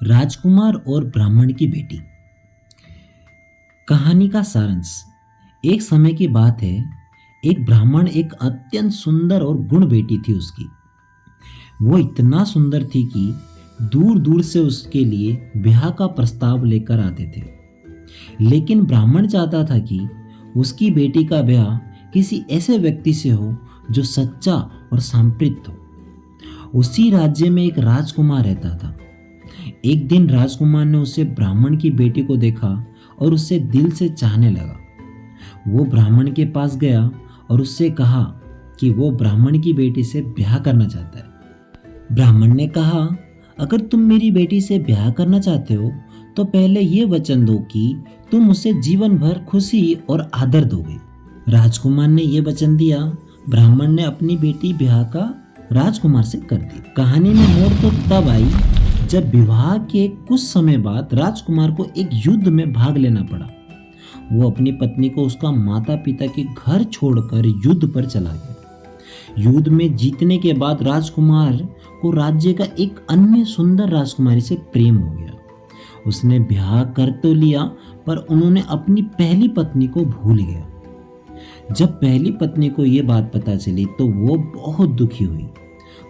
राजकुमार और ब्राह्मण की बेटी। कहानी का सारांश। एक समय की बात है, एक ब्राह्मण एक अत्यंत सुंदर और गुण बेटी थी उसकी। वो इतना सुंदर थी कि दूर दूर से उसके लिए ब्याह का प्रस्ताव लेकर आते थे। लेकिन ब्राह्मण चाहता था कि उसकी बेटी का ब्याह किसी ऐसे व्यक्ति से हो जो सच्चा और सांप्रत हो। उसी राज्य में एक राजकुमार रहता था। एक दिन राजकुमार ने उसे ब्राह्मण की बेटी को देखा और उससे दिल से चाहने लगा। वो ब्राह्मण के पास गया और उससे कहा कि वो ब्राह्मण की बेटी से ब्याह करना चाहता है। ब्राह्मण ने कहा, अगर तुम मेरी बेटी से ब्याह करना चाहते हो तो पहले ये वचन दो कि तुम उसे जीवन भर खुशी और आदर दोगे। राजकुमार ने ये वचन दिया। ब्राह्मण ने अपनी बेटी ब्याह का राजकुमार से कर दी। कहानी में मोड़ तो तब आई जब विवाह के कुछ समय बाद राजकुमार को एक युद्ध में भाग लेना पड़ा। वो अपनी पत्नी को उसका माता पिता के घर छोड़कर युद्ध पर चला गया। युद्ध में जीतने के बाद राजकुमार को राज्य का एक अन्य सुंदर राजकुमारी से प्रेम हो गया। उसने ब्याह कर तो लिया, पर उन्होंने अपनी पहली पत्नी को भूल गया। जब पहली पत्नी को ये बात पता चली तो वो बहुत दुखी हुई।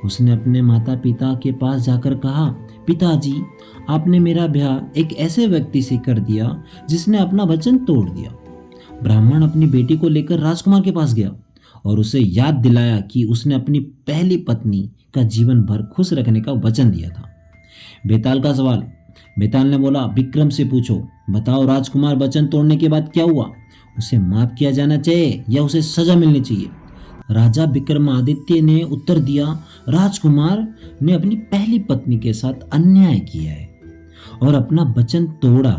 उसने अपने माता पिता के पास जाकर कहा, पिताजी, आपने मेरा ब्याह एक ऐसे व्यक्ति से कर दिया जिसने अपना वचन तोड़ दिया। ब्राह्मण अपनी बेटी को लेकर राजकुमार के पास गया और उसे याद दिलाया कि उसने अपनी पहली पत्नी का जीवन भर खुश रखने का वचन दिया था। बेताल का सवाल। बेताल ने बोला, विक्रम से पूछो, बताओ राजकुमार वचन तोड़ने के बाद क्या हुआ? उसे माफ किया जाना चाहिए या उसे सजा मिलनी चाहिए? राजा विक्रमादित्य ने उत्तर दिया, राजकुमार ने अपनी पहली पत्नी के साथ अन्याय किया है और अपना वचन तोड़ा।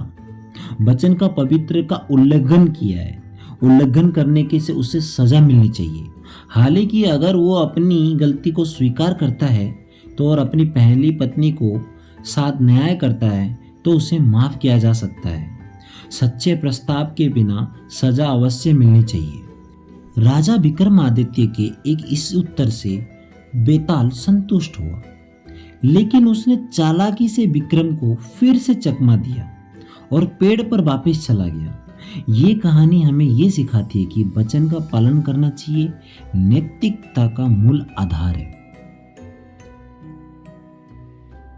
वचन का पवित्र का उल्लंघन किया है। उल्लंघन करने के से उसे सजा मिलनी चाहिए। हालांकि अगर वो अपनी गलती को स्वीकार करता है तो और अपनी पहली पत्नी को साथ न्याय करता है तो उसे माफ किया जा सकता है। सच्चे प्रस्ताव के बिना सजा अवश्य मिलनी चाहिए। राजा विक्रमादित्य के एक इस उत्तर से बेताल संतुष्ट हुआ, लेकिन उसने चालाकी से विक्रम को फिर से चकमा दिया और पेड़ पर वापस चला गया। ये कहानी हमें ये सिखाती है कि वचन का पालन करना चाहिए। नैतिकता का मूल आधार है।